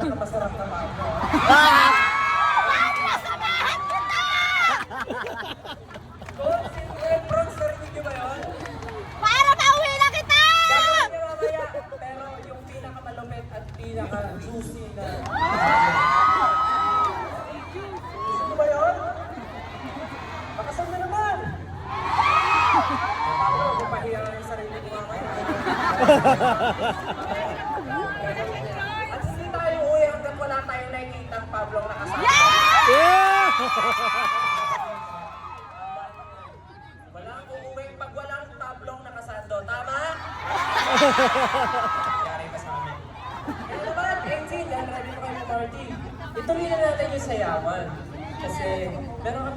pinakamasarap na Pablo. Masamahan kita! Coach, si Efron, narinig niyo ba yun? Para mauwi na kita! Gagawin niyo mamaya, pero yung pinakamalupit at pinaka-juicy na... Gusto niyo ba yun? Pakasal na naman! Pablo, bupahiya na yung sarili ko mamaya. At hindi tayo uwi hanggang wala tayong nakikita ang Pablo nakasama. Yeah! Walang uuwi pag walang tablong nakasando. Tama? Yari ka sa amin. Kaya naman, Enzi, dahil ready ko kayo ng party. Ituloy na natin yung sayawan. Kasi meron kami